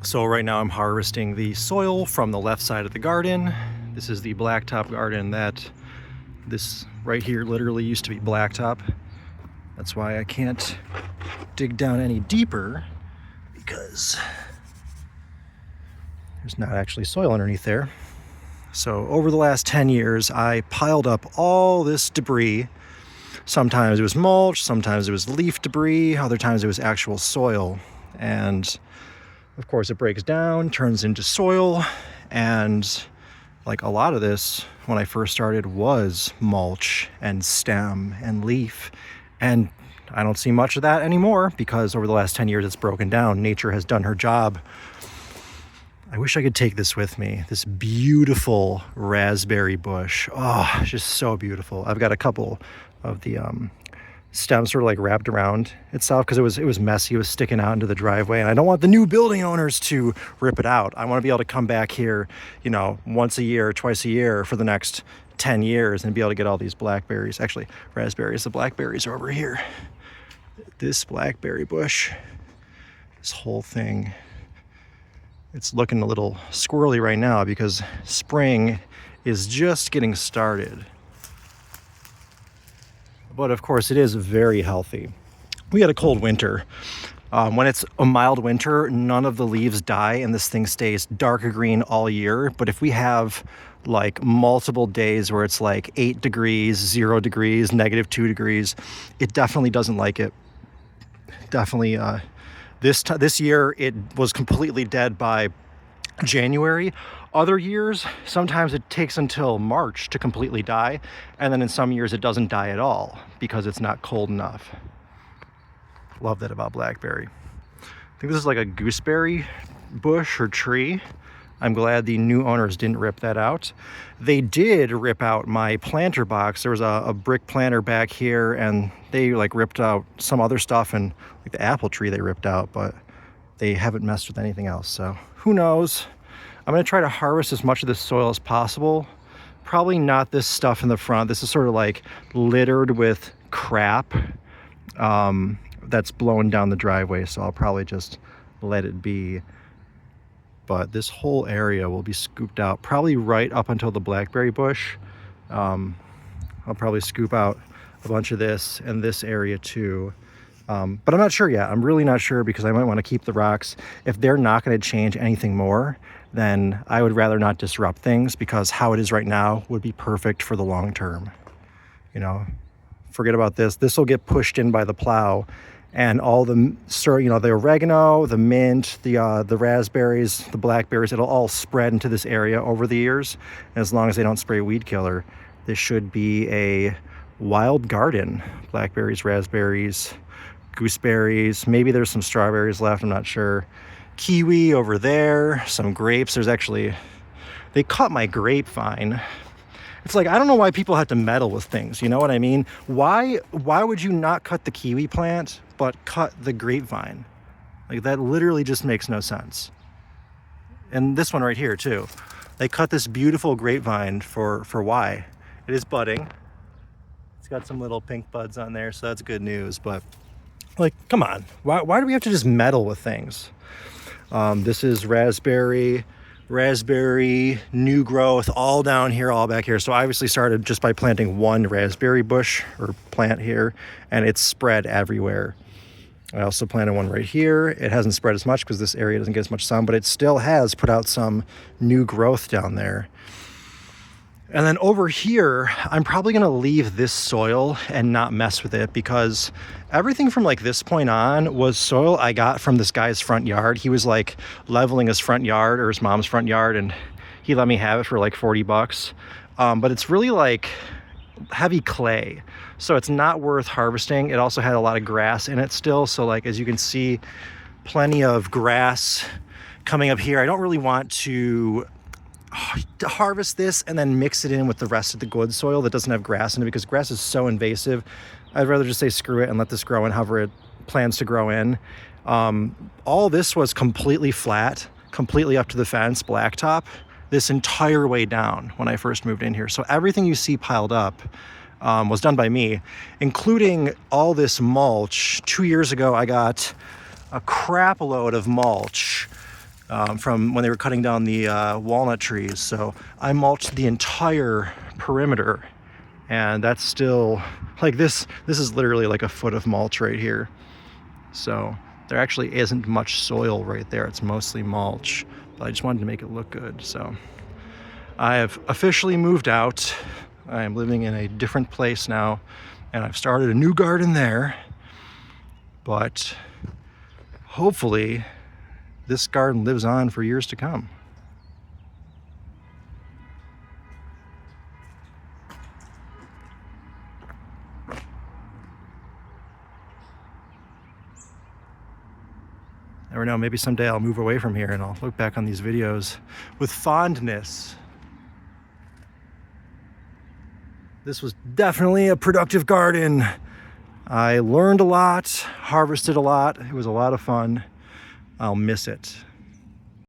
So right now I'm harvesting the soil from the left side of the garden. This is the blacktop garden that this right here literally used to be blacktop. That's why I can't dig down any deeper, because there's not actually soil underneath there. So over the last 10 years, I piled up all this debris. Sometimes it was mulch, sometimes it was leaf debris, other times it was actual soil. And of course it breaks down, turns into soil, and like a lot of this, when I first started, was mulch and stem and leaf. And I don't see much of that anymore because over the last 10 years it's broken down. Nature has done her job. I wish I could take this with me. This beautiful raspberry bush. Oh, it's just so beautiful. I've got a couple of the stems sort of like wrapped around itself because it was messy. It was sticking out into the driveway, and I don't want the new building owners to rip it out. I want to be able to come back here, once a year, twice a year for the next 10 years and be able to get all these blackberries. Actually, raspberries. The blackberries are over here. This blackberry bush, this whole thing, it's looking a little squirrely right now because spring is just getting started. But of course it is very healthy. We had a cold winter. When it's a mild winter, none of the leaves die and this thing stays dark green all year. But if we have like multiple days where it's like 8 degrees, 0 degrees, -2 degrees, it definitely doesn't like it. Definitely, this year it was completely dead by January. Other years, sometimes it takes until March to completely die, and then in some years it doesn't die at all because it's not cold enough. Love that about blackberry. I think this is like a gooseberry bush or tree. I'm glad the new owners didn't rip that out. They did rip out my planter box. There was a brick planter back here, and they like ripped out some other stuff, and like the apple tree they ripped out, but they haven't messed with anything else. So who knows? I'm gonna try to harvest as much of this soil as possible. Probably not this stuff in the front. This is sort of like littered with crap that's blowing down the driveway. So I'll probably just let it be. But this whole area will be scooped out, probably right up until the blackberry bush. I'll probably scoop out a bunch of this and this area too. But I'm not sure yet. I'm really not sure because I might want to keep the rocks. If they're not going to change anything more, then I would rather not disrupt things, because how it is right now would be perfect for the long term. Forget about this. This will get pushed in by the plow, and all the oregano, the mint, the raspberries, the blackberries, it'll all spread into this area over the years. And as long as they don't spray weed killer, this should be a wild garden. Blackberries, raspberries, gooseberries, maybe there's some strawberries left, I'm not sure. Kiwi over there, some grapes. They cut my grapevine. It's like, I don't know why people have to meddle with things, you know what I mean? Why would you not cut the kiwi plant, but cut the grapevine? Like, that literally just makes no sense. And this one right here too. They cut this beautiful grapevine for why? It is budding. It's got some little pink buds on there, so that's good news, but like, come on. Why do we have to just meddle with things? This is raspberry, new growth, all down here, all back here. So I obviously started just by planting one raspberry bush or plant here, and it's spread everywhere. I also planted one right here. It hasn't spread as much because this area doesn't get as much sun, but it still has put out some new growth down there. And then over here, I'm probably gonna leave this soil and not mess with it, because everything from like this point on was soil I got from this guy's front yard. He was like leveling his front yard, or his mom's front yard, and he let me have it for like $40. But it's really like heavy clay, so it's not worth harvesting. It also had a lot of grass in it still. So like, as you can see, plenty of grass coming up here. I don't really want to harvest this and then mix it in with the rest of the good soil that doesn't have grass in it, because grass is so invasive. I'd rather just say screw it and let this grow in however it plans to grow in. All this was completely flat, completely up to the fence, blacktop, this entire way down when I first moved in here. So everything you see piled up was done by me, including all this mulch. 2 years ago, I got a crap load of mulch from when they were cutting down the walnut trees. So I mulched the entire perimeter, and that's still like this is literally like a foot of mulch right here. So there actually isn't much soil right there. It's mostly mulch, but I just wanted to make it look good. So I have officially moved out. I am living in a different place now, and I've started a new garden there. But hopefully this garden lives on for years to come. Never know, maybe someday I'll move away from here and I'll look back on these videos with fondness. This was definitely a productive garden. I learned a lot, harvested a lot. It was a lot of fun. I'll miss it.